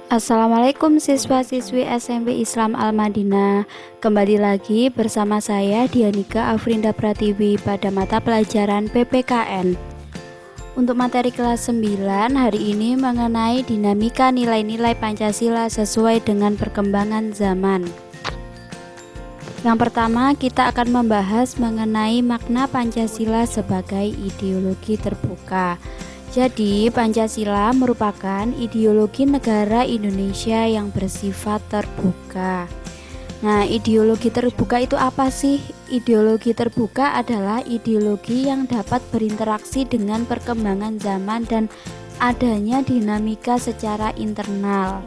Assalamualaikum siswa-siswi SMP Islam Al-Madinah. Kembali lagi bersama saya Dianika Afrinda Pratiwi pada mata pelajaran PPKN. Untuk materi kelas 9 hari ini mengenai dinamika nilai-nilai Pancasila sesuai dengan perkembangan zaman. Yang pertama, kita akan membahas mengenai makna Pancasila sebagai ideologi terbuka. Jadi, Pancasila merupakan ideologi negara Indonesia yang bersifat terbuka. Nah, ideologi terbuka itu apa sih? Ideologi terbuka adalah ideologi yang dapat berinteraksi dengan perkembangan zaman dan adanya dinamika secara internal.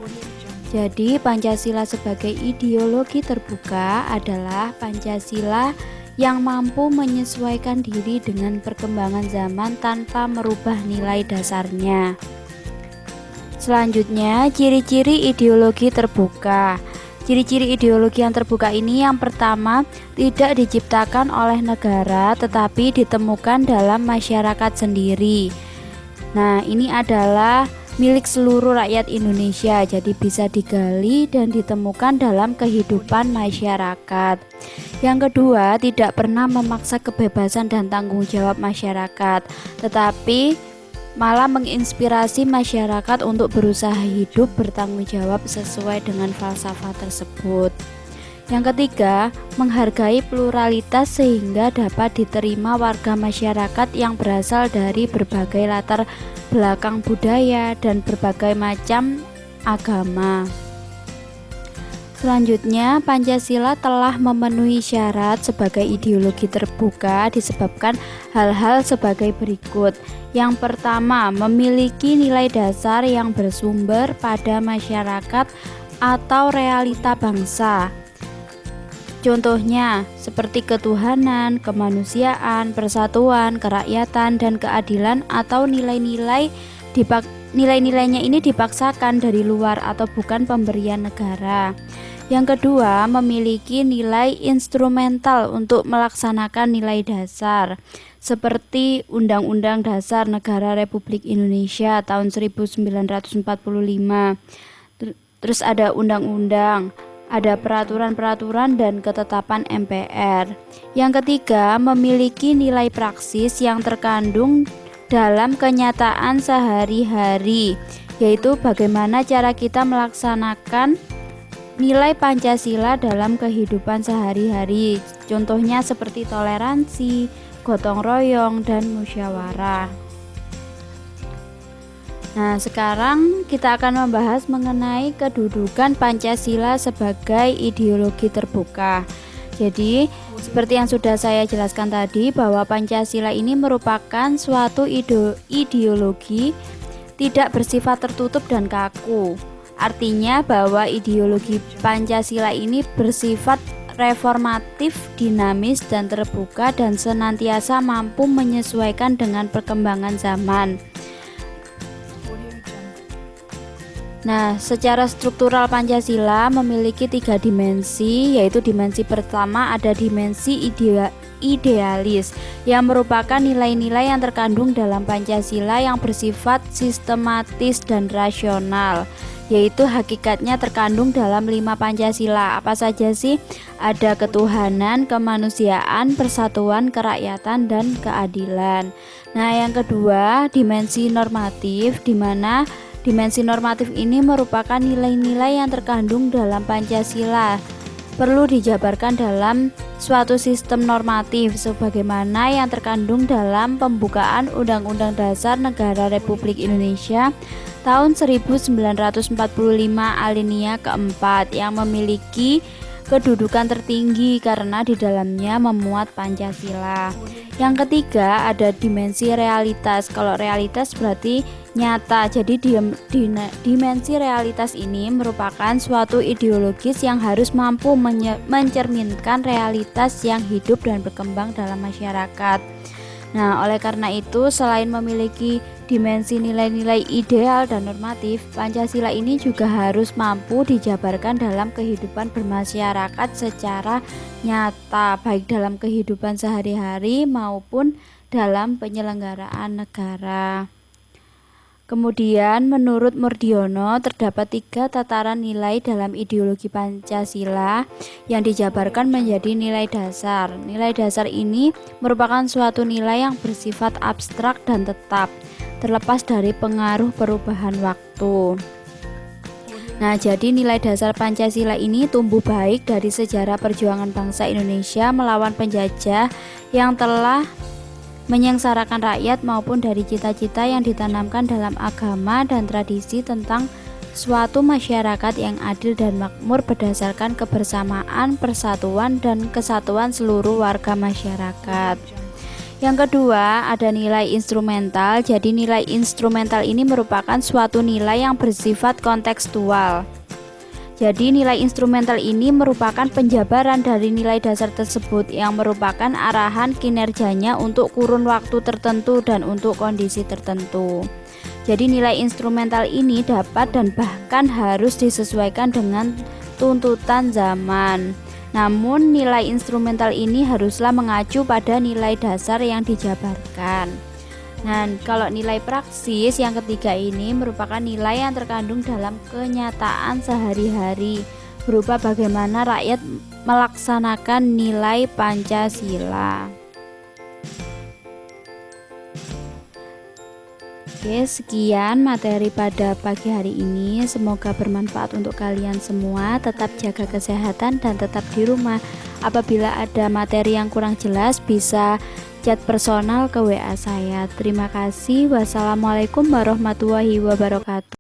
Jadi, Pancasila sebagai ideologi terbuka adalah Pancasila yang mampu menyesuaikan diri dengan perkembangan zaman tanpa merubah nilai dasarnya. Selanjutnya, ciri-ciri ideologi terbuka. Ciri-ciri ideologi yang terbuka ini yang pertama, tidak diciptakan oleh negara tetapi ditemukan dalam masyarakat sendiri. Nah, ini adalah milik seluruh rakyat Indonesia, jadi bisa digali dan ditemukan dalam kehidupan masyarakat. Yang kedua, tidak pernah memaksa kebebasan dan tanggung jawab masyarakat, tetapi malah menginspirasi masyarakat untuk berusaha hidup bertanggung jawab sesuai dengan falsafah tersebut. Yang ketiga, menghargai pluralitas sehingga dapat diterima warga masyarakat yang berasal dari berbagai latar belakang budaya dan berbagai macam agama. Selanjutnya, Pancasila telah memenuhi syarat sebagai ideologi terbuka disebabkan hal-hal sebagai berikut. Yang pertama, memiliki nilai dasar yang bersumber pada masyarakat atau realita bangsa. Contohnya, seperti ketuhanan, kemanusiaan, persatuan, kerakyatan, dan keadilan atau nilai-nilainya ini dipaksakan dari luar atau bukan pemberian negara. Yang kedua, memiliki nilai instrumental untuk melaksanakan nilai dasar, seperti Undang-Undang Dasar Negara Republik Indonesia tahun 1945. Terus ada undang-undang, ada peraturan-peraturan dan ketetapan MPR. Yang ketiga, memiliki nilai praksis yang terkandung dalam kenyataan sehari-hari, yaitu bagaimana cara kita melaksanakan nilai Pancasila dalam kehidupan sehari-hari. Contohnya seperti toleransi, gotong royong, dan musyawarah. Nah, sekarang kita akan membahas mengenai kedudukan Pancasila sebagai ideologi terbuka. Jadi, seperti yang sudah saya jelaskan tadi, bahwa Pancasila ini merupakan suatu ideologi tidak bersifat tertutup dan kaku. Artinya bahwa ideologi Pancasila ini bersifat reformatif, dinamis, dan terbuka dan senantiasa mampu menyesuaikan dengan perkembangan zaman. Nah, secara struktural Pancasila memiliki 3 dimensi, yaitu dimensi pertama ada dimensi idealis yang merupakan nilai-nilai yang terkandung dalam Pancasila yang bersifat sistematis dan rasional, yaitu hakikatnya terkandung dalam 5 Pancasila. Apa saja sih? Ada ketuhanan, kemanusiaan, persatuan, kerakyatan, dan keadilan. Nah, yang kedua, dimensi normatif, di mana dimensi normatif ini merupakan nilai-nilai yang terkandung dalam Pancasila, perlu dijabarkan dalam suatu sistem normatif sebagaimana yang terkandung dalam pembukaan Undang-Undang Dasar Negara Republik Indonesia tahun 1945 alinea keempat yang memiliki kedudukan tertinggi karena di dalamnya memuat Pancasila. Yang ketiga ada dimensi realitas. Kalau realitas berarti nyata. Jadi dimensi realitas ini merupakan suatu ideologis yang harus mampu mencerminkan realitas yang hidup dan berkembang dalam masyarakat. Nah, oleh karena itu, selain memiliki dimensi nilai-nilai ideal dan normatif, Pancasila ini juga harus mampu dijabarkan dalam kehidupan bermasyarakat secara nyata, baik dalam kehidupan sehari-hari maupun dalam penyelenggaraan negara. Kemudian menurut Murdiono terdapat 3 tataran nilai dalam ideologi Pancasila yang dijabarkan menjadi nilai dasar. Nilai dasar ini merupakan suatu nilai yang bersifat abstrak dan tetap, terlepas dari pengaruh perubahan waktu. Nah, jadi nilai dasar Pancasila ini tumbuh baik dari sejarah perjuangan bangsa Indonesia melawan penjajah yang telah menyengsarakan rakyat maupun dari cita-cita yang ditanamkan dalam agama dan tradisi tentang suatu masyarakat yang adil dan makmur berdasarkan kebersamaan, persatuan, dan kesatuan seluruh warga masyarakat. Yang kedua, ada nilai instrumental. Jadi nilai instrumental ini merupakan suatu nilai yang bersifat kontekstual. Jadi nilai instrumental ini merupakan penjabaran dari nilai dasar tersebut yang merupakan arahan kinerjanya untuk kurun waktu tertentu dan untuk kondisi tertentu. Jadi nilai instrumental ini dapat dan bahkan harus disesuaikan dengan tuntutan zaman. Namun nilai instrumental ini haruslah mengacu pada nilai dasar yang dijabarkan. Nah, kalau nilai praksis yang ketiga ini merupakan nilai yang terkandung dalam kenyataan sehari-hari, berupa bagaimana rakyat melaksanakan nilai Pancasila. Oke, sekian materi pada pagi hari ini. Semoga bermanfaat untuk kalian semua. Tetap jaga kesehatan dan tetap di rumah. Apabila ada materi yang kurang jelas, bisa chat personal ke WA saya. Terima kasih. Wassalamualaikum warahmatullahi wabarakatuh.